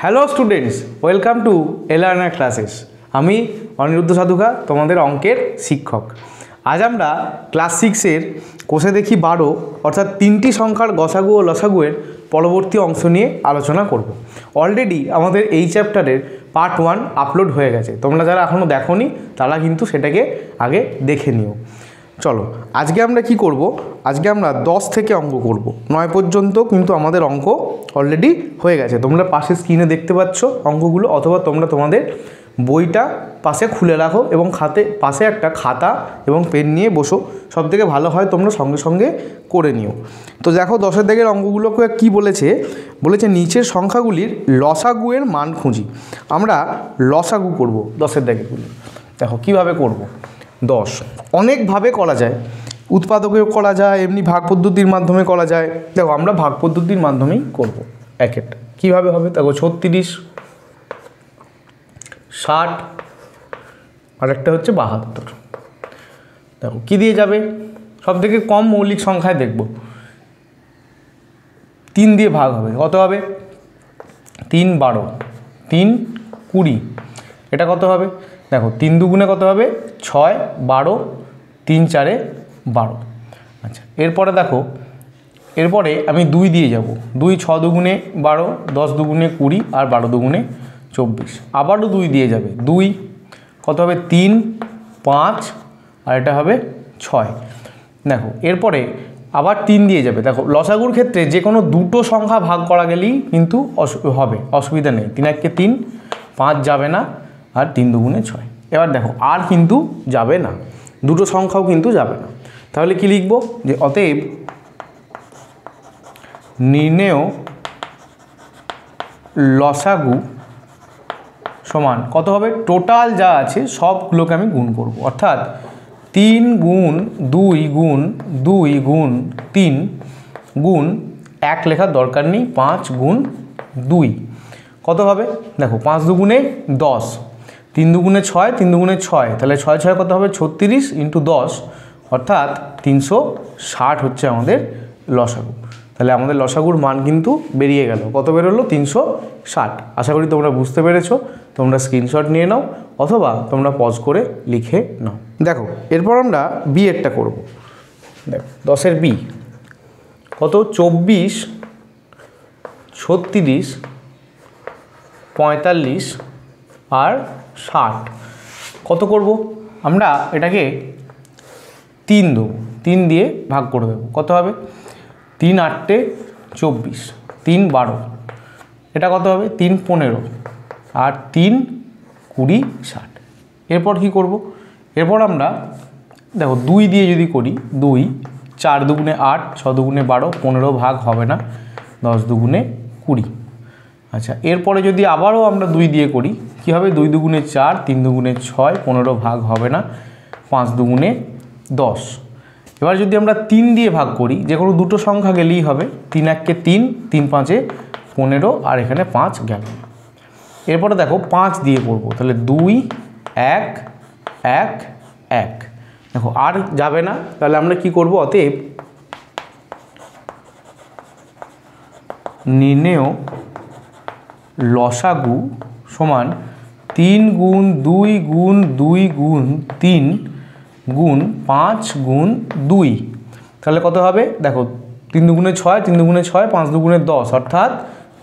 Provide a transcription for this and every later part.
Hello students, welcome to e learner classes. আমি অনিরুদ্ধ সাধুকা, তোমাদের অঙ্কের শিক্ষক। আজ আমরা ক্লাস 6-এর কোষে দেখি 12 অর্থাৎ 3টি সংখ্যার গসাগু ও লসাগুয়ের পরবর্তী অংশ নিয়ে আলোচনা করব। অলরেডি আমাদের এই চ্যাপ্টারের পার্ট 1 আপলোড হয়ে গেছে। তোমরা যারা এখনও দেখোনি তারা কিন্তু সেটাকে আগে দেখে নিও। চলো, আজকে আমরা কি করব? আজকে আমরা 10 থেকে অঙ্ক করব। 9 পর্যন্ত কিন্তু আমাদের অঙ্ক অলরেডি হয়ে গেছে। তোমরা পাশে স্ক্রিনে দেখতে পাচ্ছ অঙ্কগুলো, অথবা তোমরা তোমাদের বইটা পাশে খুলে রাখো এবং পাশে একটা খাতা এবং পেন নিয়ে বসো। সব থেকে ভালো হয় তোমরা সঙ্গে সঙ্গে করে নিও। তো দেখো 10-এর দাগের অঙ্কগুলোকে কি বলেছে নিচের সংখ্যাগুলির লসাগুয়ের মান খুঁজি। আমরা লসাগু করব 10-এর দাগেরগুলো। দেখো কিভাবে করব। 10 অনেকভাবে করা যায়, উৎপাদকেও করা যায়, এমনি ভাগ পদ্ধতির মাধ্যমে করা যায়। দেখো আমরা ভাগ পদ্ধতির মাধ্যমেই করব। একটা কীভাবে হবে দেখো, 36, 60 আর একটা হচ্ছে 72। দেখো কী দিয়ে যাবে, সব থেকে কম মৌলিক সংখ্যায় দেখব। 3 দিয়ে ভাগ হবে, কত হবে? 3 12, 3 20। এটা কত হবে? দেখো 3 দুগুণে কত হবে? 6 12, 3 4 12। আচ্ছা, এরপরে দেখো, এরপরে আমি 2 দিয়ে যাব। 2 6 দুগুণে 12, 10 দুগুণে 20 আর 12 দুগুণে 24। আবারও 2 দিয়ে যাবে। 2 কত হবে? 3 5 আর এটা হবে 6। দেখো এরপরে আবার 3 দিয়ে যাবে। দেখো লসাগুর ক্ষেত্রে যে কোনো দুটো সংখ্যা ভাগ করা গেলেই কিন্তু হবে, অসুবিধা নেই। 3 1 3, 5 যাবে না, আর 3 দুগুণে 6। এবার দেখো আর কিন্তু যাবে না, দুটো সংখ্যাও কিন্তু যাবে না। তাহলে কি লিখব? যে অতএব নির্ণেয় লসাগু সমান কত হবে? টোটাল যা আছে সবগুলোকে আমি গুণ করব। অর্থাৎ 3 গুণ 2 গুণ 2 গুণ 3 গুণ 1 লেখার দরকার নেই, 5 গুণ 2 কত হবে? দেখো 5 দুগুণে 10, 3 দুগুণে 6, 3 দুগুণে 6, তাহলে 6 6 কত হবে? 36 × 10 অর্থাৎ 360 হচ্ছে আমাদের লসাগু। তাহলে আমাদের লসাগুর মান কিন্তু বেরিয়ে গেল। কত বেরোলো? 360। আশা করি তোমরা বুঝতে পেরেছো। তোমরা স্ক্রিনশট নিয়ে নাও অথবা তোমরা পজ করে লিখে নাও। দেখো এরপর আমরা বি এরটা করব। দেখো 10-এর বি কত? 24 36 45 আর 60। কত করব? আমরা এটাকে 3 দেবো, 3 দিয়ে ভাগ করে দেবো। কত হবে? 3 8 24, 3 12, এটা কত হবে? 3 15 আর 3 20 60। এরপর কি করব? এরপর আমরা দেখো 2 দিয়ে যদি করি, 2 4 দুগুণে 8, 6 দুগুণে 12, 15 ভাগ হবে না, 10 দুগুণে 20। আচ্ছা, এরপরে যদি আবারও আমরা 2 দিয়ে করি, কি হবে? 2 দুগুণে 4, 3 দুগুণে 6, 15 ভাগ হবে না, 5 দুগুণে 10। এবার যদি আমরা 3 দিয়ে ভাগ করি, যে কোনো দুটো সংখ্যা গেলেই হবে। 3 1 3, 3 5 15 আর এখানে 5 গেল। এরপরে দেখো 5 দিয়ে করব, তাহলে 2 1 1 1। দেখো আর যাবে না, তাহলে আমরা কি করব? অতএব নির্ণেয় লসাগু সমান 3 গুণ 2 গুণ 2 গুণ 3 গুণ 5 গুণ 2। তাহলে কত হবে? দেখো 3 দুগুণে 6, 3 দুগুণে 6, 5 দুগুণে 10 অর্থাৎ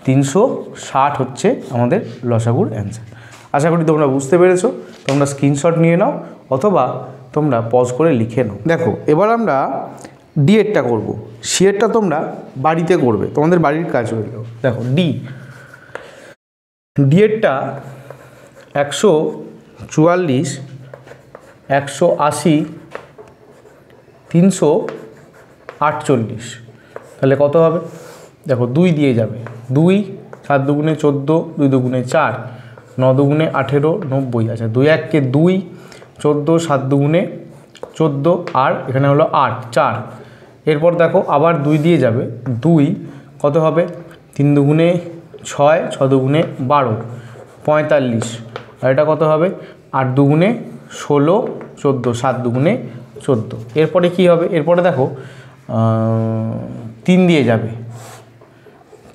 360 হচ্ছে আমাদের লসাগুর অ্যান্সার। আশা করি তোমরা বুঝতে পেরেছো। তোমরা স্ক্রিনশট নিয়ে নাও অথবা তোমরা পজ করে লিখে নাও। দেখো এবার আমরা ডি এরটা করব। সি এরটা তোমরা বাড়িতে করবে, তোমাদের বাড়ির কাজ হয়ে গেল। দেখো ডি এরটা 144 180 348। তাহলে কত হবে? দেখো 2 দিয়ে যাবে। 2 7 দুগুণে 14, 2 দুগুণে 4, 9 দুগুণে 18 90। আচ্ছা 2 1 2, 14 7 দুগুণে 14 আর এখানে হলো 8 4। এরপর দেখো আবার 2 দিয়ে যাবে। 2 কত হবে? 3 দুগুণে 6, 6 দুগুণে 12 45 আর এটা কত হবে? 8 দুগুণে 16 14, 7 দুগুণে 14। এরপরে কি হবে? এরপরে দেখো 3 দিয়ে যাবে।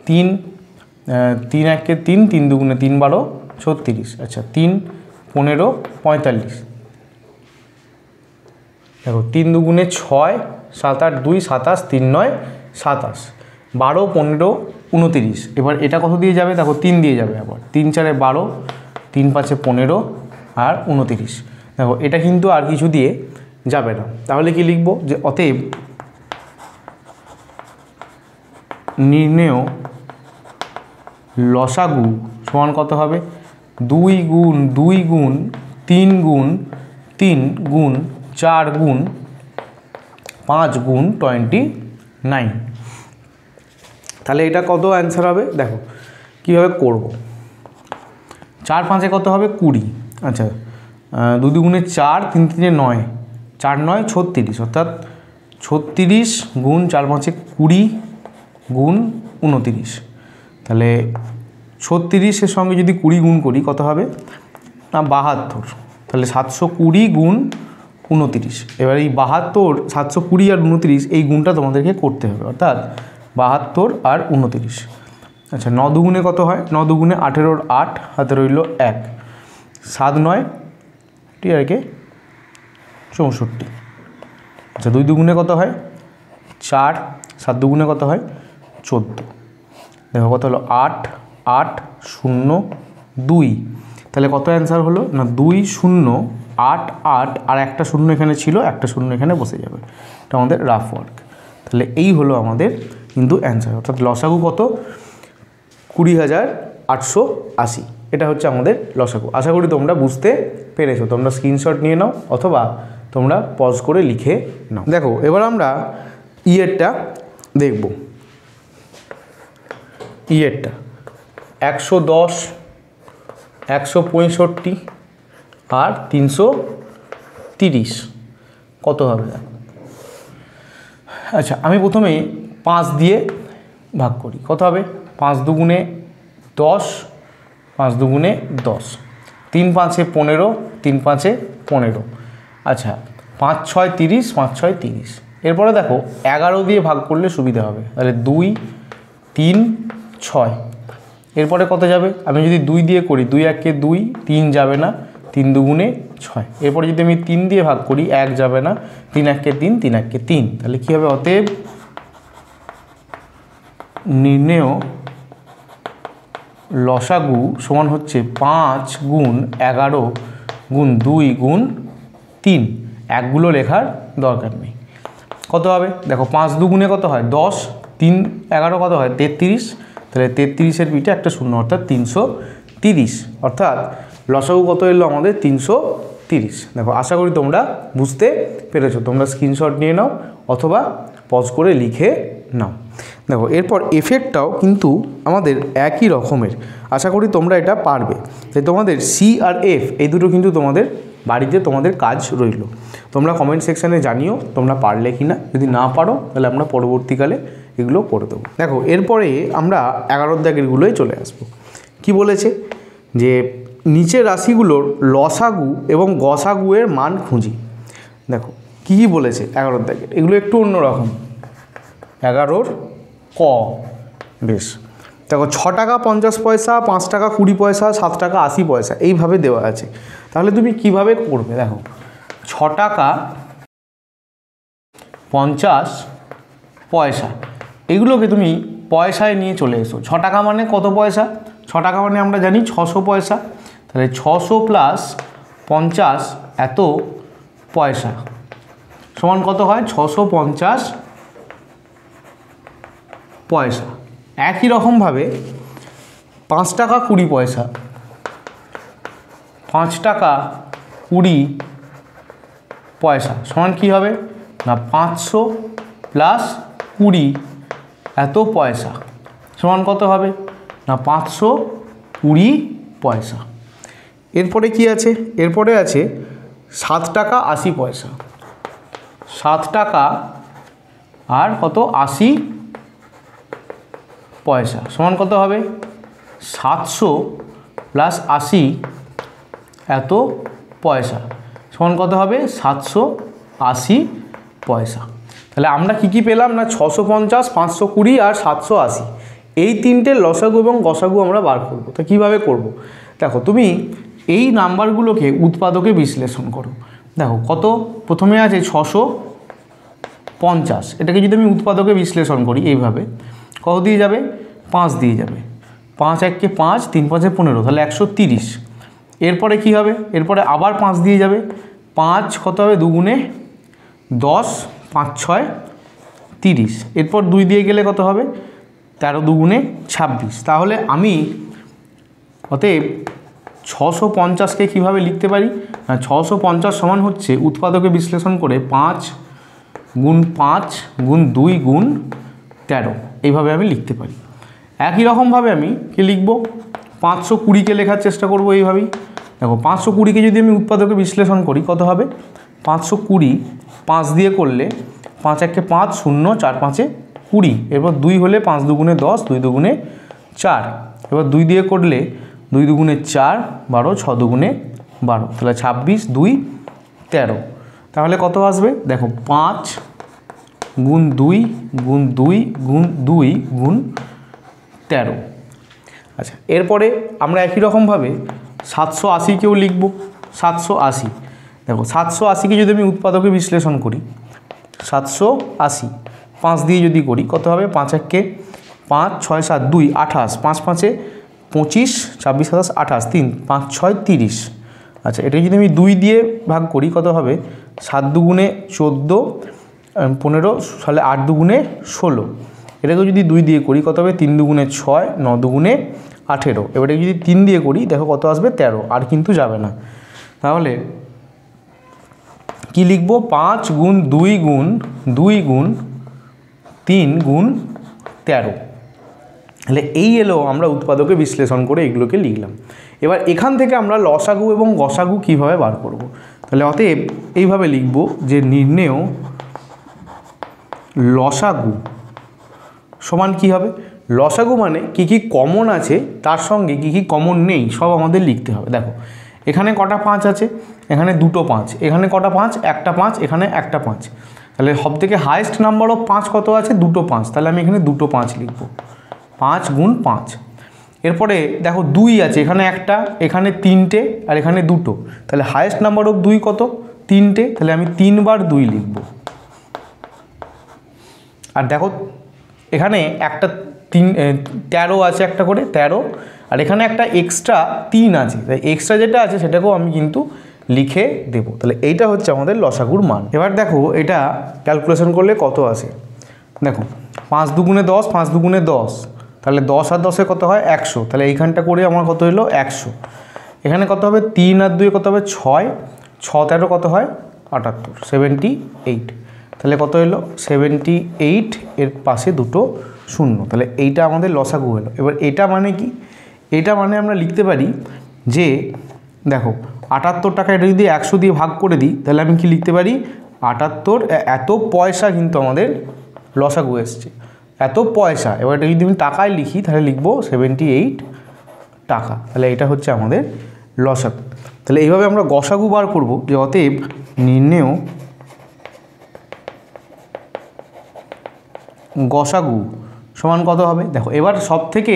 3 3 1 3, 3 2 3 12 36। আচ্ছা 3 15 45। দেখো 3 2 6, 7 8 2 27, 3 9 27, 12 15 29। এবার এটা কত দিয়ে যাবে? দেখো 3 দিয়ে যাবে, আবার 3 4 12, 3 5 15 আর 29। দেখো এটা কিন্তু আর কিছু দিয়ে যাবে না। তাহলে কি লিখবো? যে অতএব নির্ণেয় লসাগু সমান কত হবে? 2 গুণ 2 গুণ 3 গুণ 3 গুণ 4 গুণ 5 গুণ 29। তাহলে এটা কত অ্যান্সার হবে? দেখো কীভাবে করব। 4 5 কত হবে? 20। আচ্ছা 2 2 4, 3 3 9, 4 9 36, অর্থাৎ 36 গুণ 4 5 20 গুণ 29। তাহলে 36-এর সঙ্গে যদি 20 গুণ করি কত হবে? না 72। তাহলে 720 গুণ 29। এবার এই 72, 720 আর 29 এই গুণটা তোমাদেরকে করতে হবে, অর্থাৎ 72 আর 29। আচ্ছা 9 দুগুণে কত হয়? 9 দুগুণে 18 8, হাতে রইল 1, 7 9 ঠিক আছে 64। আচ্ছা 2 দুগুণে কত হয়? 4, 7 দুগুণে কত হয়? 14। দেখো কত হলো? 8 8 0 2। তাহলে কত অ্যান্সার হলো? না 2 0 8 8, আর একটা শূন্য এখানে ছিল, একটা শূন্য এখানে বসে যাবে। এটা আমাদের রাফ ওয়ার্ক। তাহলে এই হলো আমাদের কিন্তু অ্যান্সার, অর্থাৎ লসাগু কত? 20,880। এটা হচ্ছে আমাদের লসাগু। আশা করি তোমরা বুঝতে পেরেছো। তোমরা স্ক্রিনশট নিয়ে নাও অথবা তোমরা পজ করে লিখে নাও। দেখো এবার আমরা ইয়েরটা দেখব। ইয়েরটা 110, 165 আর 330 কত হবে? আচ্ছা আমি প্রথমে 5 দিয়ে ভাগ করি। কত হবে? 5 দুগুণে 10, 5 দুগুণে 10, 3 5 15, 3 5 15। আচ্ছা 5 6 30, 5 6 30। এরপরে দেখো 11 দিয়ে ভাগ করলে সুবিধা হবে। তাহলে 2 3 6। এরপরে কত যাবে? আমি যদি 2 দিয়ে করি, 2 1 2, 3 যাবে না, 3 দুগুণে 6। এরপরে যদি আমি 3 দিয়ে ভাগ করি, 1 যাবে না, 3 1 3, 3 1 3। তাহলে কী হবে? অতএব নির্ণেয় লসাগু সমান হচ্ছে 5 গুণ 11 গুণ 2 গুণ 3। একগুলো লেখার দরকার নেই। কত হবে? দেখো 5 দুগুণে কত হয়? 10, 3 11 কত হয়? 33। তাহলে 33-এর পিঠে একটা শূন্য, অর্থাৎ 330। অর্থাৎ লসাগু কত এলো আমাদের? 330। দেখো আশা করি তোমরা বুঝতে পেরেছো। তোমরা স্ক্রিনশট নিয়ে নাও অথবা পজ করে লিখে নাও। দেখো এরপর এফেক্টটাও কিন্তু আমাদের একই রকমের। আশা করি তোমরা এটা পারবে। তাই তোমাদের সি আর এফ এই দুটো কিন্তু তোমাদের বাড়িতে তোমাদের কাজ রইল। তোমরা কমেন্ট সেকশানে জানিও তোমরা পারলে কি না। যদি না পারো তাহলে আমরা পরবর্তীকালে এগুলো করে দেবো। দেখো এরপরে আমরা 11 দাগেরগুলোই চলে আসবো। কি বলেছে? যে নিচের রাশিগুলোর লসাগু এবং গসাগুয়ের মান খুঁজি। দেখো কী কী বলেছে 11 দাগের, এগুলো একটু অন্যরকম। 11 ক। বেশ, দেখো 6 টাকা 50 পয়সা, 5 টাকা 20 পয়সা, 7 টাকা 80 পয়সা এইভাবে দেওয়া আছে। তাহলে তুমি কিভাবে করবে? দেখো 6 টাকা 50 পয়সা এগুলোকে তুমি পয়সায় নিয়ে চলে এসো। 6 টাকা মানে কত পয়সা? 6 টাকা মানে আমরা জানি 600 পয়সা। তাহলে 600 প্লাস 50 এত পয়সা সমান কত হয়? 650 পয়সা। একই রকমভাবে 5 টাকা 20 পয়সা, 5 টাকা 20 পয়সা সমান কী হবে? না 500 প্লাস 20 এত পয়সা সমান কত হবে? না 520 পয়সা। এরপরে কি আছে? এরপরে আছে 7 টাকা 80 পয়সা। 7 টাকা আর কত? 80 পয়সা সমান কত হবে? 700 প্লাস 80 এত পয়সা সমান কত হবে? 780 পয়সা। তাহলে আমরা কি কি পেলাম? না 650, 520 আর 780 এই তিনটে লসাগু এবং গসাগু আমরা বার করব। তো কীভাবে করব? দেখো তুমি এই নাম্বারগুলোকে উৎপাদকে বিশ্লেষণ করো। দেখো কত প্রথমে আছে 650, এটাকে যদি আমি উৎপাদকে বিশ্লেষণ করি এইভাবে, কত দিয়ে যাবে? 5 দিয়ে যাবে। 5 1 5, 3 5 15, তাহলে 130। এরপরে কি হবে? এরপরে আবার 5 দিয়ে যাবে। 5 কত হবে? 2 গুণে 10, 5 6 30। এরপর 2 দিয়ে গেলে কত হবে? 13 2 গুণে 26। তাহলে আমি অতএব 650কে কীভাবে লিখতে পারি? না, 650 সমান হচ্ছে উৎপাদকে বিশ্লেষণ করে 5 গুণ 5 গুণ 2 গুণ 13, এইভাবে আমি লিখতে পারি। একই রকমভাবে আমি কি লিখব? 520কে লেখার চেষ্টা করব এইভাবেই। দেখো 520কে যদি আমি উৎপাদকে বিশ্লেষণ করি কত হবে? 520 5 দিয়ে করলে 5 1 5, 0 4 5 20। এরপর 2 হলে 5 2 গুণে 10, 2 2 গুণে 4। এবার 2 দিয়ে করলে 2 2 গুণে 4 12, 6 2 গুণে 12, তাহলে 26 2 13। তাহলে কত আসবে? দেখো 5 গুণ 2 গুণ 2 গুণ 2 গুণ 13। আচ্ছা, এরপরে আমরা একই রকমভাবে 780কেও লিখব। 780, দেখো 780কে যদি আমি উৎপাদকে বিশ্লেষণ করি, 780 5 দিয়ে যদি করি কত হবে? 5 1 5 6 7 2 28, 5 5 25, 26 27 28, 3 5 6 30। আচ্ছা, এটা যদি আমি 2 দিয়ে ভাগ করি কত হবে? 7 2 গুণে 14 15, তাহলে 8 2 গুণে 16। এটাকে যদি 2 দিয়ে করি কত হবে? 3 2 গুণে 6, 9 2 গুণে 18। এবারে যদি 3 দিয়ে করি দেখো কত আসবে? 13, আর কিন্তু যাবে না। তাহলে কি লিখব? 5 গুণ 2 গুণ 2 গুণ 3 গুণ 13। তাহলে এই এলো আমরা উৎপাদকে বিশ্লেষণ করে এগুলোকে লিখলাম। এবার এখান থেকে আমরা লসাগু এবং গসাগু কীভাবে বার করব? তাহলে অতএব এইভাবে লিখব যে নির্ণেয় লসাগু সমান কী হবে? লসাগু মানে কী কী কমন আছে তার সঙ্গে কী কী কমন নেই সব আমাদের লিখতে হবে। দেখো এখানে কটা 5 আছে? এখানে দুটো 5। এখানে কটা 5? একটা 5, এখানে একটা 5। তাহলে সবথেকে হাইয়েস্ট নাম্বার অফ 5 কত আছে? দুটো 5। তাহলে আমি এখানে দুটো 5 লিখব। 5 গুণ 5। এরপরে দেখো 2 আছে, এখানে একটা, এখানে 3টে, আর এখানে দুটো। তাহলে হাইয়েস্ট নাম্বার অফ 2 কত? 3টে। তাহলে আমি 3 বার 2 লিখব। আর দেখো এখানে একটা 13 আছে, একটা করে 13, আর এখানে একটা এক্সট্রা 3 আছে। তাই এক্সট্রা যেটা আছে সেটাকেও আমি কিন্তু লিখে দেব। তাহলে এইটা হচ্ছে আমাদের লসাগুর মান। এবার দেখো এটা ক্যালকুলেশন করলে কত আসে। দেখো 5 2 গুণে 10, 5 2 গুণে 10, তাহলে 10 আর 10 কত হয়? 100। তাহলে এইখানটা করে আমার কত হলো? 100। এখানে কত হবে? 3 আর 2 কত হবে? 6, 6 13 কত হয়? 78, 78। তাহলে কত হলো? 78, এর পাশে দুটো 0। তাহলে এইটা আমাদের লসাগু হলো। এবার এটা মানে কি? এটা মানে আমরা লিখতে পারি যে দেখো 78 টাকা, এটা যদি 100 দিয়ে ভাগ করে দিই তাহলে আমি কি লিখতে পারি? 78 এত পয়সা কিন্তু আমাদের লসাগু এসছে, এত পয়সা। এবার এটা যদি আমি টাকায় লিখি তাহলে লিখবো 78 টাকা। তাহলে এটা হচ্ছে আমাদের লসাগু। তাহলে এইভাবে আমরা গসাগু বার করব যে অতএব নির্ণেয় গসাগু সমান কত হবে? দেখো এবার সব থেকে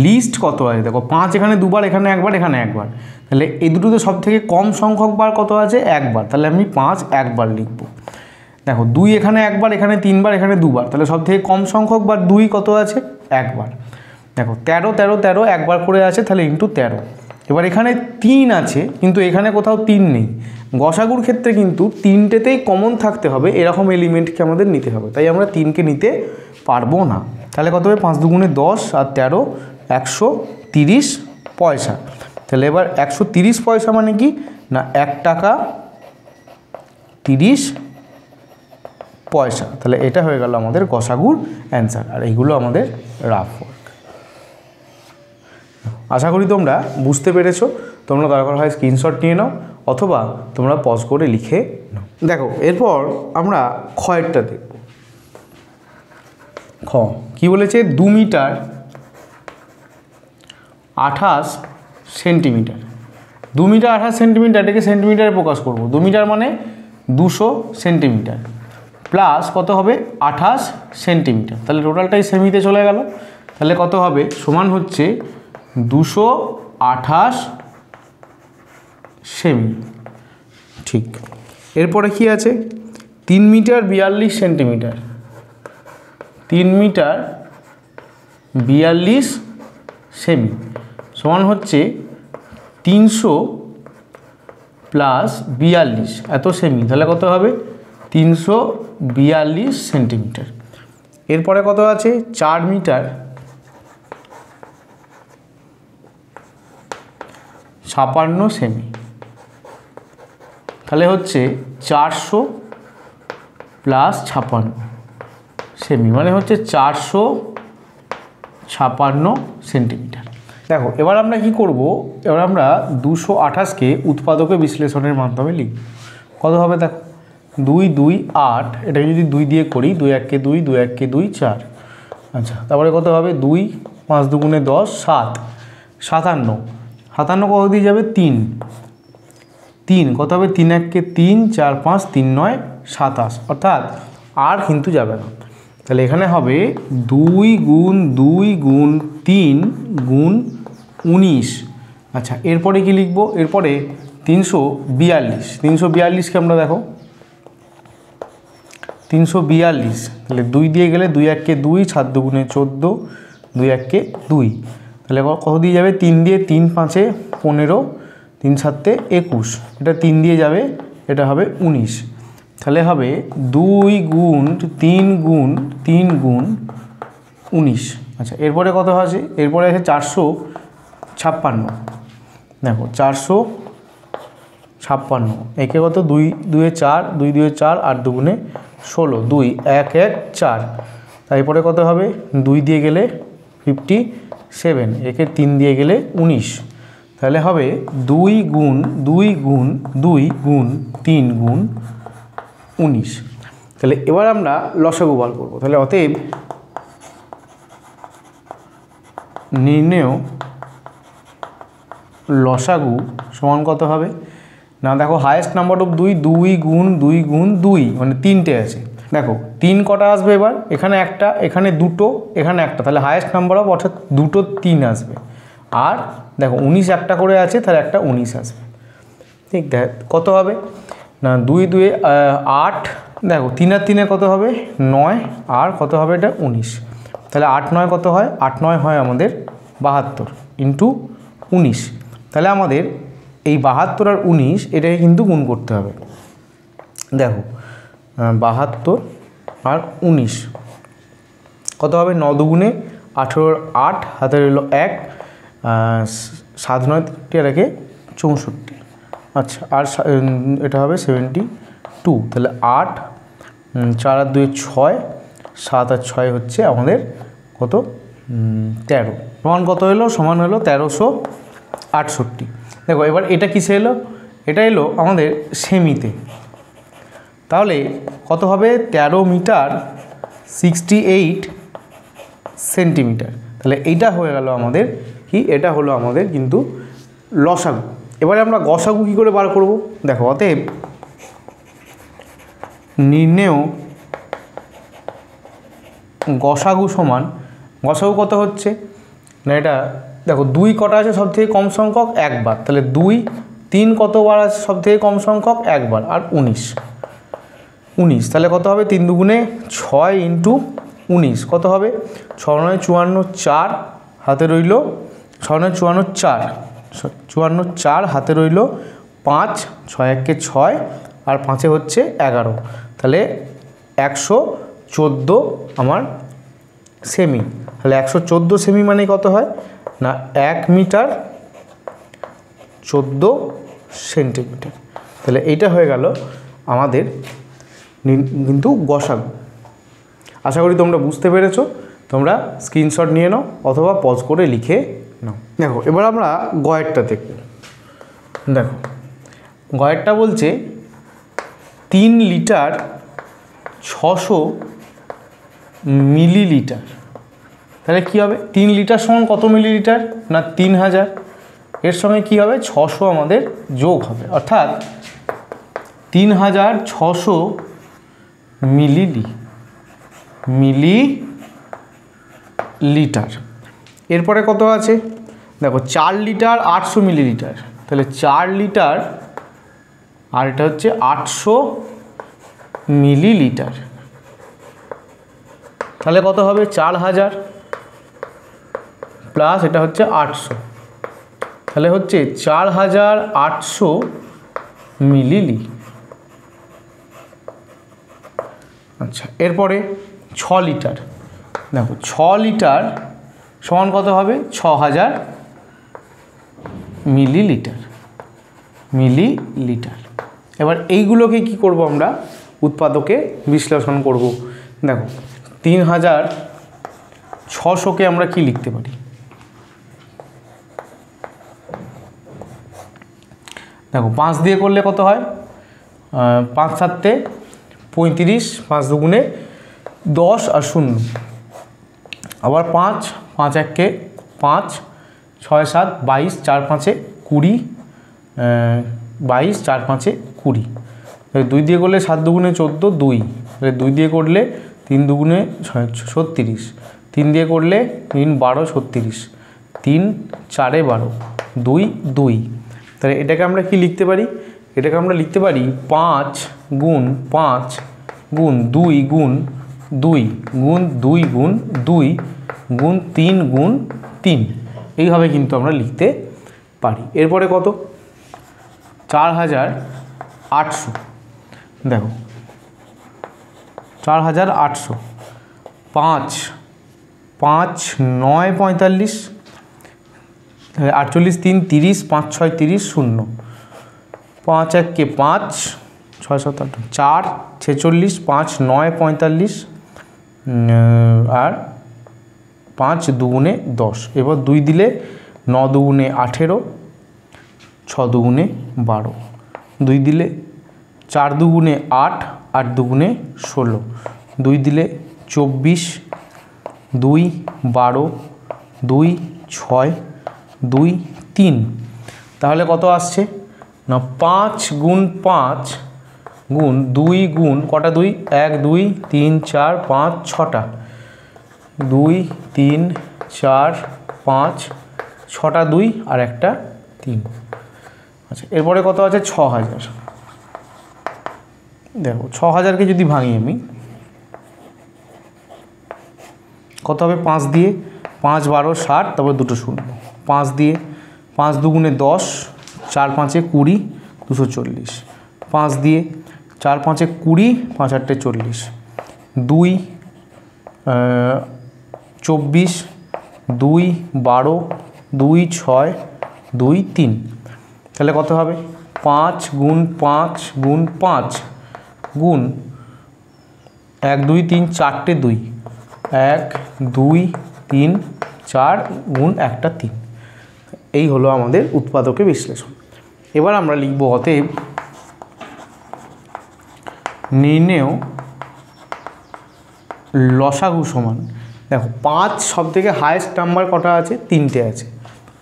লিস্ট কত আছে? দেখো 5 এখানে দুবার, এখানে একবার, এখানে একবার। তাহলে এই দুটোতে সব থেকে কম সংখ্যক বার কত আছে? একবার। তাহলে আমি 5 একবার লিখব। দেখো 2 এখানে একবার, এখানে 3বার, এখানে 2বার। তাহলে সব থেকে কম সংখ্যক বার 2 কত আছে? একবার। দেখো 13 13 13 একবার করে আছে, তাহলে ইন্টু 13। এবার এখানে 3 আছে কিন্তু এখানে কোথাও 3 নেই। গসাগুর ক্ষেত্রে কিন্তু 3টেতেই কমন থাকতে হবে, এরকম এলিমেন্টকে আমাদের নিতে হবে। তাই আমরা 3কে নিতে পারবো না। তাহলে কত হবে? 5 2 গুণে 10 আর 13, 130 পয়সা। তাহলে এবার 130 পয়সা মানে কি? না 1 টাকা 30 পয়সা। তাহলে এটা হয়ে গেল আমাদের গসাগুর অ্যান্সার। আর এইগুলো আমাদের রাফ ওয়ার্ক। আশা করি তোমরা বুঝতে পেরেছো। তোমরা দরকার হয় স্ক্রিনশট নিয়ে নাও অথবা তোমরা পজ করে লিখে নাও। দেখো এরপর আমরা ক্ষয়েরটা দেখব। খ কি বলেছে? 2 মিটার 28 সেন্টিমিটার। 2 মিটার 28 সেন্টিমিটার, এটাকে সেন্টিমিটারে প্রকাশ করব। 2 মিটার মানে 200 সেন্টিমিটার প্লাস কত হবে? 28 সেন্টিমিটার। তাহলে টোটালটাই সেমিতে চলে গেল। তাহলে কত হবে, সমান হচ্ছে 228 সেমি। ঠিক, এরপরে কি আছে, 3 মিটার 42 সেন্টিমিটার, 3 মিটার 42 সেমি সমান হচ্ছে 300 প্লাস 42 এত সেমি, তাহলে কত হবে 342 সেন্টিমিটার। এরপরে কত আছে, 4 মিটার 56 সেমি, তাহলে হচ্ছে 400 প্লাস 56 সেমি মানে হচ্ছে 456 সেন্টিমিটার। দেখো এবার আমরা কি করব, এবার আমরা 228কে উৎপাদকে বিশ্লেষণের মাধ্যমে লিখব। কত হবে দেখো, 2 2 8, এটাকে যদি 2 দিয়ে করি, 2 1 কে 2, 2 1 কে 2 4, আচ্ছা তারপরে কত হবে 2 5 2 10 7 57, 57 কত দিয়ে যাবে 3, 3 কত হবে 3 1 কে 3 4 5 3 9 27, অর্থাৎ আর কিন্তু যাবে না। তাহলে এখানে হবে 2 গুণ 2 গুণ 3 গুণ 19। আচ্ছা এরপরে কি লিখবো, এরপরে 342, 342কে আমরা দেখো 342, তাহলে 2 দিয়ে গেলে 2 1 কে 2 7 2 14, 2 1 কে 2, তাহলে কত দিয়ে যাবে, 3 দিয়ে 3 5 15, 3 7 21, এটা 3 দিয়ে যাবে, এটা হবে 19, তাহলে হবে 2 গুণ 3 গুণ 3 গুণ 19। আচ্ছা এরপরে কত আছে, এরপরে আছে 456, দেখো 456, একে কত 2 2 4, 2 2 4, 8 2 16, 2 1 1 4, তারপরে কত হবে 2 দিয়ে গেলে 57, একে 3 দিয়ে গেলে 19, তাহলে হবে 2 গুণ 2 গুণ 2 গুণ 3 গুণ 19। তাহলে এবার আমরা লসাগু বার করব। তাহলে অতএব নির্ণেয় লসাগু সমান কত হবে না, দেখো হায়েস্ট নাম্বার অফ 2, 2 গুণ 2 গুণ 2 মানে 3টে আছে, দেখো 3 কটা আসবে, এবার এখানে একটা, এখানে দুটো, এখানে একটা, তাহলে হায়েস্ট নাম্বার অফ অর্থাৎ দুটো 3 আসবে, আর দেখো 19 একটা করে আছে, তাহলে একটা 19 আসবে। ঠিক, দেখ কত হবে না 2 2 8, দেখো 3 আর 3 কত হবে 9, আর কত হবে এটা 19, তাহলে 8 9 কত হয়, 8 9 হয় আমাদের 72 ইন্টু 19, তাহলে আমাদের এই 72 আর 19 এটাকে কিন্তু গুণ করতে হবে। দেখো 72 আর 19 কত হবে, 9 2 18, 8 হাতে রইল 1, 7 9 রেখে 64, আচ্ছা আর এটা হবে 72, তাহলে 8 4 আর 2 6, 7 আর 6 হচ্ছে আমাদের কত 13, সমান কত হলো, সমান হলো 1368। দেখো এবার এটা কিসে এলো, এটা এলো আমাদের সেমিতে, তাহলে কত হবে 13 মিটার 68 সেন্টিমিটার, তাহলে এইটা হয়ে গেল আমাদের কি, এটা হলো আমাদের কিন্তু লসাগু। এবারে আমরা গসাগু কী করে বার করব, দেখো অতএব নির্ণেয় গসাগু সমান, গসাগু কত হচ্ছে না, এটা দেখো 2 কটা আছে সব থেকে কম সংখ্যক, একবার, তাহলে 2 3 কতবার আছে সব থেকে কম সংখ্যক, একবার, আর 19, তাহলে কত হবে 3 2 6 ইন্টু 19 কত হবে, 6 9 54, 4 হাতে রইল, 6 9 54 4 হাতে রইল 5, 6 1 কে 6, আর 5 হচ্ছে 11, তাহলে 114 আমার সেমি। তাহলে 114 সেমি মানে কত হয় না 1 মিটার 14 সেন্টিমিটার। তাহলে এইটা হয়ে গেল আমাদের কিন্তু গসাগু। আশা করি তোমরা বুঝতে পেরেছো, তোমরা স্ক্রিনশট নিয়ে নাও অথবা পজ করে লিখে নাও। দেখো এবার আমরা গয়েরটা দেখব। দেখো গয়েরটা বলছে 3 লিটার 600 মিলিলিটার, তাহলে কী হবে 3 লিটার সমান কত মিলিলিটার না 3000, এর সঙ্গে কী হবে 600 আমাদের যোগ হবে, অর্থাৎ 3600 মিলিলিটার। এরপরে কত আছে দেখো 4 লিটার 800 মিলিলিটার, তাহলে 4 লিটার আর এটা হচ্ছে 800 মিলিলিটার, তাহলে কত হবে 4000 প্লাস এটা হচ্ছে 800, তাহলে হচ্ছে 4800 মিলিলি। আচ্ছা, এরপরে 6 লিটার, দেখো 6 লিটার সমান কত হবে 6000 মিলিলিটার। এবার এইগুলোকে কি করব আমরা উৎপাদকে বিশ্লেষণ করব। দেখো 3600কে আমরা কি লিখতে পারি, দেখো 5 দিয়ে করলে কত হয় 5 7 35, 5 দুগুণে 10 আর 0, আবার 5 5 1 5, 6 7 22, 4 5 20, 22 4 5 20, 2 দিয়ে করলে 7 দুগুণে 14, 2, 2 দিয়ে করলে 3 দুগুণে 36, 3 দিয়ে করলে 3 12 36, 3 4 12, 2 2, তাহলে এটাকে আমরা কি লিখতে পারি, এটাকে আমরা লিখতে পারি 5 গুণ 5 গুণ 2 গুণ 2 গুণ 2 গুণ 2 গুণ 3 গুণ 3, এইভাবে কিন্তু আমরা লিখতে পারি। এরপরে কত 4800, দেখো 4800, 5 5 9 45, 48 3 30, 5 6 30, 0, 5 1 5, 6 7 8 4 46, 5 9 45 আর 5 দুগুণে 10, এবার 2 দিলে 9 দুগুণে 18, 6 দুগুণে 12, 2 দিলে 4 দুগুণে 8, 8 দুগুণে 16, 2 দিলে 24, 2 12, 2 6, 2 3, তাহলে কত আসছে না 5 গুণ 5 গুণ 2 গুণ কটা 2, 1 2 3 4 5 6টা, 2 3 4 5 6টা 2 আর একটা 3। আচ্ছা, এরপরে কত আছে 6000, দেখো 6000কে যদি ভাঙি আমি কত হবে 5 দিয়ে 5 12 60, তারপর দুটো 0, 5 দিয়ে 5 দুগুণে 10, 4 5 20, 240, 5 দিয়ে 4 5 20, 5 8 40, 2 24, 2 12, 2 6, 2 3, তাহলে কত হবে 5 গুণ 5 গুণ 5 গুণ 1 2 3 4টে 2, 1 2 3 4 গুণ একটা 3, এই হলো আমাদের উৎপাদকে বিশ্লেষণ। এবার আমরা লিখব অতএব নির্ণেয় লসাগু সমান, দেখো 5 সব থেকে হায়েস্ট নাম্বার কটা আছে 3টে আছে,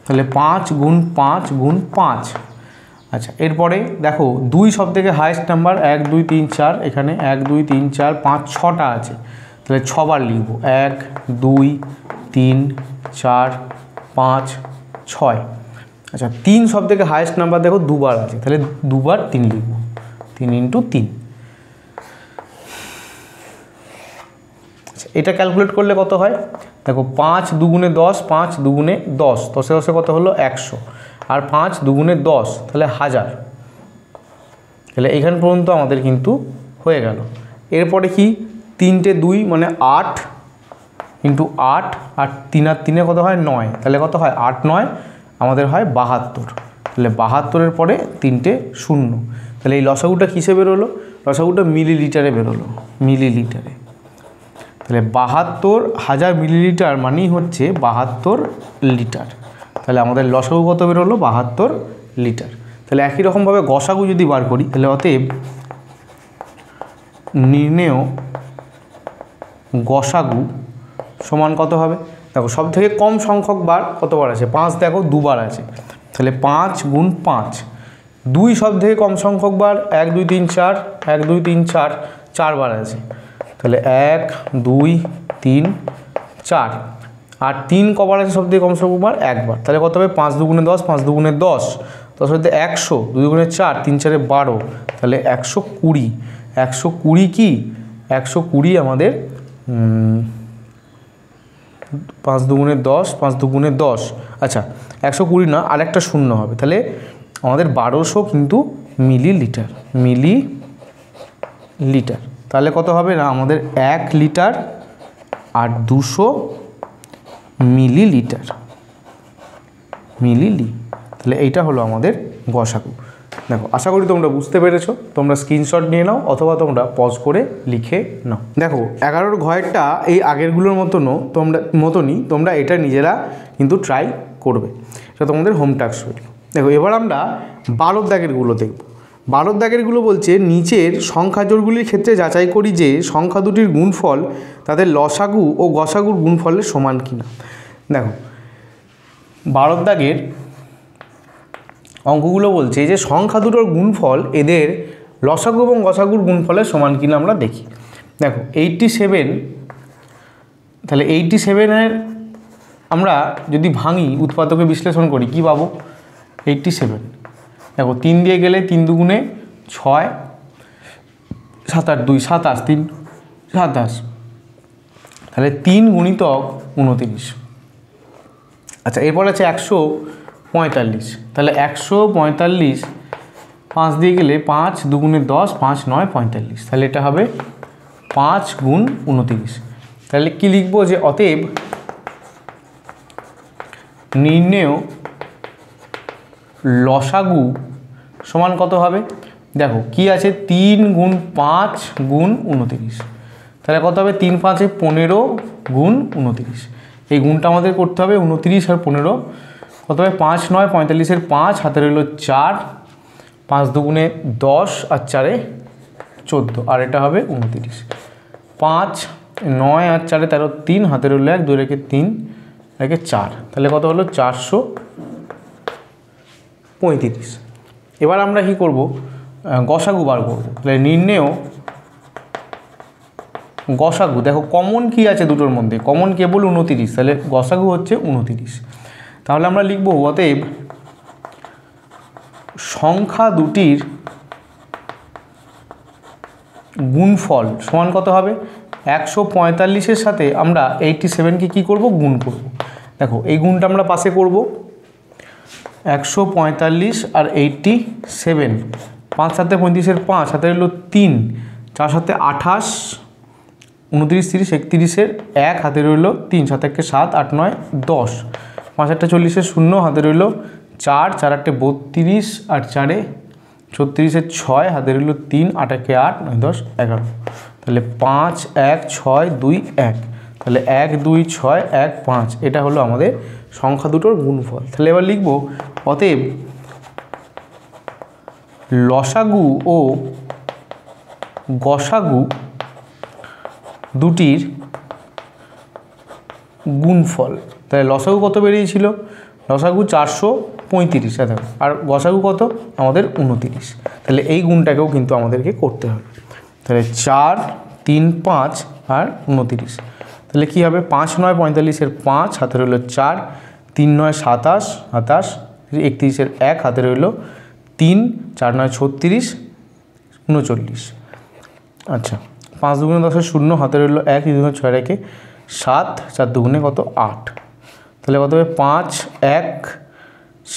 তাহলে 5 গুণ 5 গুণ 5। আচ্ছা, এরপরে দেখো 2 সব থেকে হায়েস্ট নাম্বার 1 2 3 4, এখানে 1 2 3 4 5 6টা আছে, তাহলে 6 বার লিখব 1 2 3 4 5 6। আচ্ছা, 3 সব থেকে হায়েস্ট নাম্বার দেখো 2 বার আছে, তাহলে 2 বার 3 লিখব, 3 × 3। আচ্ছা, এটা ক্যালকুলেট করলে কত হয় দেখো 5 দুগুণে 10, 5 দুগুণে 10, 10 10 কত হলো 100, আর 5 দুগুণে 10 তাহলে 1000, তাহলে এখান পর্যন্ত আমাদের কিন্তু হয়ে গেল। এরপরে কি 3টে 2 মানে 8 × 8, আর 3 আর 3 কত হয় 9, তাহলে কত হয় 8 9 আমাদের হয় 72, তাহলে 72-এর পরে 3টে 0, তাহলে এই লসাগুটা কিসে বেরোলো, লসাগুটা মিলিলিটারে বেরোলো, মিলিলিটারে, তাহলে 72,000 মিলিলিটার মানেই হচ্ছে 72 লিটার, তাহলে আমাদের লসাগু কত বেরোলো 72 লিটার। তাহলে একই রকমভাবে গসাগু যদি বার করি, তাহলে অতএব নির্ণেয় গসাগু সমান কত হবে, দেখো সব থেকে কম সংখ্যক বার কতবার আছে 5, দেখো 2 বার আছে, তাহলে 5 গুণ 5, 2 সব থেকে কম সংখ্যক বার 1 2 3 4, 1 2 3 4 4 বার আছে, তাহলে 1 2 3 4, আর 3 কবার আছে সবথেকে কম সংখ্যকবার একবার, তাহলে কত হবে 5 দুগুণে 10, 5 দুগুণে 10, 10 হতে 100, 2 দুগুণে 4, 3 4 12, তাহলে 120। 120 কি 120 আমাদের 5 দুগুণে 10, 5 দুগুণে 10, আচ্ছা 120 না, আর একটা শূন্য হবে, তাহলে আমাদের 1200 কিন্তু মিলিলিটার। মিলিলিটার তাহলে কত হবে না আমাদের 1 লিটার আর 200 মিলিলিটার। তাহলে এইটা হলো আমাদের গসাগু। দেখো আশা করি তোমরা বুঝতে পেরেছো। তোমরা স্ক্রিনশট নিয়ে নাও অথবা তোমরা পজ করে লিখে নাও। দেখো 11 ঘয়েরটা এই আগেরগুলোর মতনই তোমরা এটা নিজেরা কিন্তু ট্রাই করবে, এটা তোমাদের হোম টাস্ক হলো। দেখো এবার আমরা 12 দাগেরগুলো দেখব। 12 দাগেরগুলো বলছে নিচের সংখ্যা জোড়গুলির ক্ষেত্রে যাচাই করি যে সংখ্যা দুটির গুণফল তাদের লসাগু ও গসাগুর গুণফলের সমান কিনা। দেখো 12 দাগের অঙ্কগুলো বলছে যে সংখ্যা দুটোর গুণফল এদের লসাগু এবং গসাগুর গুণফলের সমান কিনা আমরা দেখি। দেখো 87, তাহলে 87-এর আমরা যদি ভাঙি উৎপাদকে বিশ্লেষণ করি কি পাবো 87। দেখো 3 দিয়ে গেলে 3 দুগুণে 6, 7 8 2 27, 3 27, তাহলে 3 গুণিতক 29। আচ্ছা এরপর আছে 145, তাহলে 145 5 দিয়ে গেলে 5 দুগুণে 10, 5 9 45, তাহলে এটা হবে 5 গুণ 29। তাহলে কি লিখবো যে অতএব নির্ণেয় লসাগু সমান কত হবে। দেখো কি আছে 3 গুণ 5 গুণ 29, তাহলে কত হবে 3 5 15 গুণ 29। এই গুণটা আমাদের করতে হবে 29 আর 15 কত হবে 5 9 45-এর 5 হাতে রইল 4, 5 দুগুণে 10 আর 4 14, আর এটা হবে 29। 5 9 আর 4 13 3 হাতে রইল 1 2 রেখে 3 রেখে 4, তাহলে কত হলো 435। এবার আমরা কি করব গসাগু বার করব। তাহলে নির্ণেয় গসাগু, দেখো কমন কি আছে দুটোর মধ্যে, কমন কেবল 29, তাহলে গসাগু হচ্ছে 29। তাহলে আমরা লিখব অতএব সংখ্যা দুটির গুণফল সমান কত হবে 145-এর সাথে আমরা 87-কে কী করব গুণ করব। দেখো এই গুণটা আমরা পাশে করব 145 আর 87, 5 7 35-এর 5 হাতে রইল 3, 4 7 28, 29 30 31-এর 1 হাতে রইল 3, 7 1 7 8 9 10, 5 8 40-এর 0 হাতে রইল 4, 4 8 32 আর 4 36-এর 6 হাতে রইল 3, 8 1 8 9 10 11, তাহলে 5 1 6 2 1, তাহলে 1 2 6 1 5, এটা হলো আমাদের সংখ্যা দুটোর গুণফল। তাহলে এবার লিখব অতএব লসাগু ও গসাগু দুটির গুণফল। তাহলে লসাগু কত বেরিয়েছিল, লসাগু 435 দেখো, আর গসাগু কত আমাদের 29। তাহলে এই গুণটাকেও কিন্তু আমাদেরকে করতে হবে। তাহলে 4 3 5 আর 29, তাহলে কী হবে 5 9 45-এর 5 হাতে রইল 4, 3 9 27 27, 31-এর 1 হাতে রইল 3, 4 9 36 39, আচ্ছা 5 দুগুণে 10-এর 0 হাতে রইল 1, 2 দুগুণে 6 রেখে 7, 4 দুগুণে কত 8, তাহলে কত হবে 5 1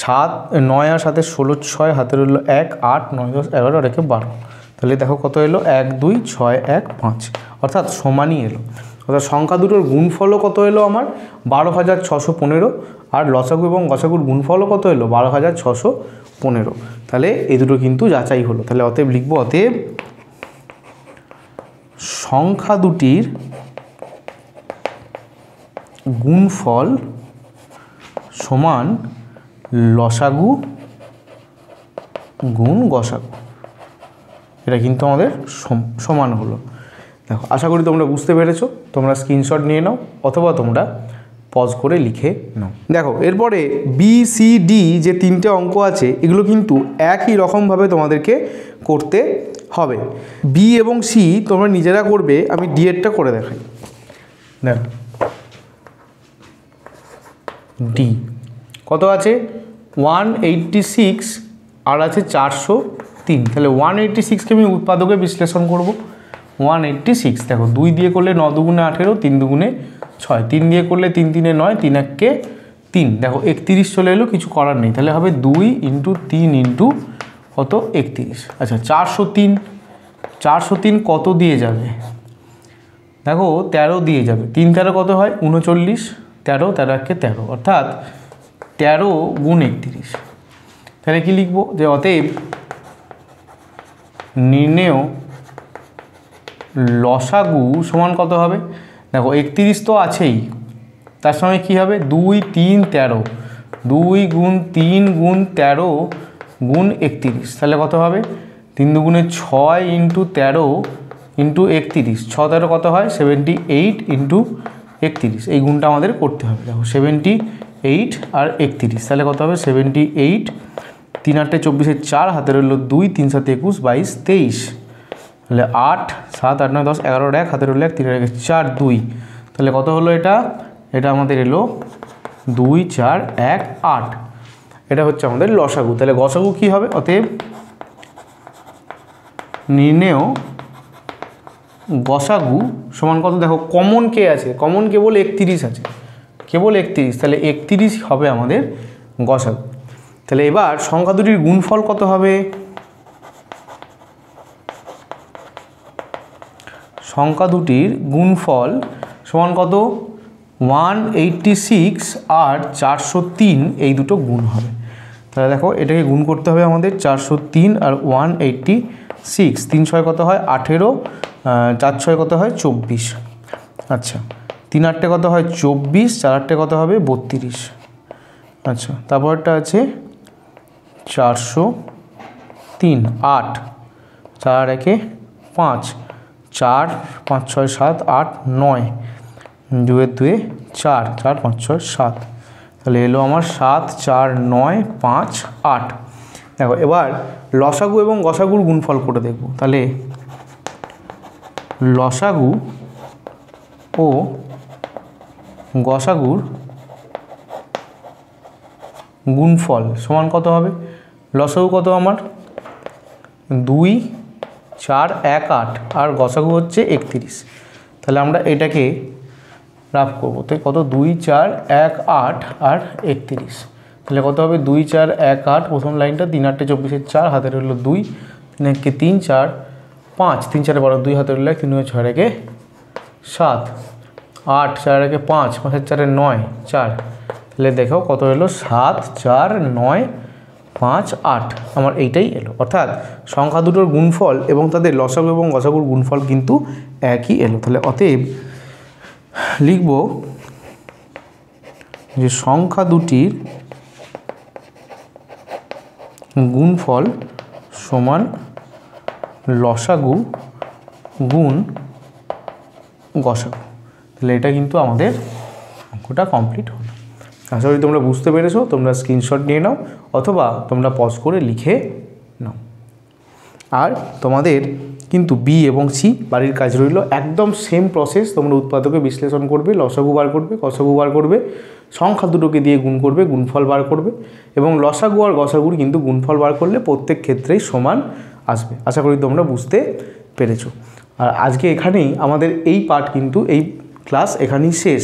7 9 আর 7 16 6 হাতে রইল 1, 8 9 10 11 রেখে 12, তাহলে দেখো কত এলো 1 2 6 1 5, অর্থাৎ সমানই এলো। অর্থাৎ সংখ্যা দুটোর গুণফলও কত এলো আমার 12,615, আর লসাগু এবং গসাগুর গুণফলও কত এলো 12,615। তাহলে এই দুটো কিন্তু যাচাই হলো। তাহলে অতএব লিখবো অতএব সংখ্যা দুটির গুণফল সমান লসাগু গুণ গসাগু, এটা কিন্তু আমাদের সমান হলো। দেখো আশা করি তোমরা বুঝতে পেরেছো। তোমরা স্ক্রিনশট নিয়ে নাও অথবা তোমরা পজ করে লিখে নাও। দেখো এরপরে বি সি ডি যে 3টে অঙ্ক আছে এগুলো কিন্তু একই রকমভাবে তোমাদেরকে করতে হবে। বি এবং সি তোমরা নিজেরা করবে, আমি ডি এরটা করে দেখাই। দেখো ডি কত আছে 186 আর আছে 403, তাহলে 186কে আমি উৎপাদকে বিশ্লেষণ করব। 186 দেখো 2 দিয়ে করলে 9 দুগুণে 18, 3 দুগুণে 6, 3 দিয়ে করলে 3 3-এ 9, 3 1-কে 3, দেখো 31 চলে এলো, কিছু করার নেই, তাহলে হবে 2 × 3 × কত 31। আচ্ছা 403 কত দিয়ে যাবে, দেখো 13 দিয়ে যাবে, 3 13 কত হয় 39, 13 13 1-কে 13, অর্থাৎ 13 × 31। তাহলে কি লিখবো, যে অতএব নির্ণেয় লসাগু সমান কত হবে, দেখো 31 তো আছেই, তার সঙ্গে কী হবে 2 3 13, 2 × 3 × 13 × 31, তাহলে কত হবে 3 দুগুণে 6 × 13 × 31, 6 13 কত হয় 78 × 31, এই গুণটা আমাদের করতে হবে। দেখো 78 আর 31, তাহলে কত হবে 78, 3 8 24, 4 হাতে রইল 2, 3 7 21 22 23, তাহলে 8 7 8 9 10 11 1 হাতে রইল 1, 3 4 2, তাহলে কত হলো এটা আমাদের এলো 2 4 1 8, এটা হচ্ছে আমাদের লসাগু। তাহলে গসাগু কি হবে, অতএব নির্ণেয় গসাগু সমান কত, দেখো কমন কে আছে, কমন কেবল 31 আছে, কেবল 31, তাহলে 31 হবে আমাদের গসাগু। তাহলে এবার সংখ্যা দুটির গুণফল কত হবে, সংখ্যা দুটির গুণফল সমান কত 186 আর 403, এই দুটো গুণ হবে। তাহলে দেখো এটাকে গুণ করতে হবে আমাদের, 403 আর 186, 3 6 কত হয় 18, 4 6 কত হয় 24, আচ্ছা 3 8 কত হয় 24, 4 8 কত হবে 32, আচ্ছা তারপরটা আছে 403 8, 4 1-এ 5, 4 5 6 7 8 9, 2 2 4, 4 5 6 7, তাহলে এলো আমার 7 4 9 5 8। দেখো এবার লসাগু এবং গসাগুর গুণফল করে দেখব। তাহলে লসাগু ও গসাগুর গুণফল সমান কত হবে, লসাগু কত আমার 2 4 1 8 আর গসাগু হচ্ছে 31, তাহলে আমরা এটাকে রাফ করবো, তো কত 2 4 1 8 আর 31, তাহলে কত হবে 2 4 1 8, প্রথম লাইনটা 3 8 24, 4 হাতে রইল 2, 3 1-কে 3 4 5, 3 4 12, 2 হাতে রইল 1, 3 6 1-কে 7, 8 4 1-কে 5, 5 4 9 4, তাহলে দেখো কত এলো 7 4 9 5 8, আমার এইটাই এলো, অর্থাৎ সংখ্যা দুটোর গুণফল এবং তাদের লসাগু এবং গসাগুর গুণফল কিন্তু একই এলো। তাহলে অতএব লিখব যে সংখ্যা দুটির গুণফল সমান লসাগু গুণ গসাগু। তাহলে এটা কিন্তু আমাদের অঙ্কটা কমপ্লিট হলো। আশা করি তোমরা বুঝতে পেরেছো, তোমরা স্ক্রিনশট নিয়ে নাও অথবা তোমরা পজ করে লিখে নাও। আর তোমাদের কিন্তু বি এবং সি বাড়ির কাজ রইল, একদম সেম প্রসেস, তোমরা উৎপাদকে বিশ্লেষণ করবে, লসাগু বার করবে, গসাগু বার করবে, সংখ্যা দুটোকে দিয়ে গুণ করবে, গুণফল বার করবে, এবং লসাগু আর গসাগুর কিন্তু গুণফল বার করলে প্রত্যেক ক্ষেত্রেই সমান আসবে। আশা করি তোমরা বুঝতে পেরেছো। আর আজকে এখানেই আমাদের এই পার্ট কিন্তু এই ক্লাস এখানেই শেষ।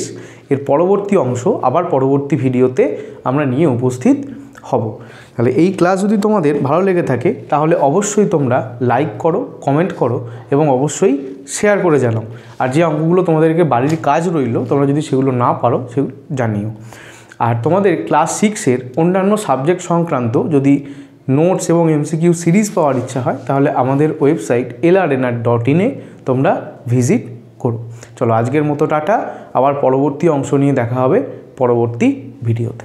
এর পরবর্তী অংশ আবার পরবর্তী ভিডিওতে আমরা নিয়ে উপস্থিত হব। তাহলে এই ক্লাস যদি তোমাদের ভালো লেগে থাকে তাহলে অবশ্যই তোমরা লাইক করো, কমেন্ট করো এবং অবশ্যই শেয়ার করে জানাও। আর যে অঙ্কগুলো তোমাদেরকে বাড়ির কাজ রইল তোমরা যদি সেগুলো না পারো সেগুলো জানিও। আর তোমাদের ক্লাস 6-এর অন্যান্য সাবজেক্ট সংক্রান্ত যদি নোটস এবং এমসিকিউ সিরিজ পাওয়ার ইচ্ছা হয় তাহলে আমাদের ওয়েবসাইট lrnr.in-এ তোমরা ভিজিট করো। চলো আজকের মতো টাটা, আবার পরবর্তী অংশ নিয়ে দেখা হবে পরবর্তী ভিডিওতে।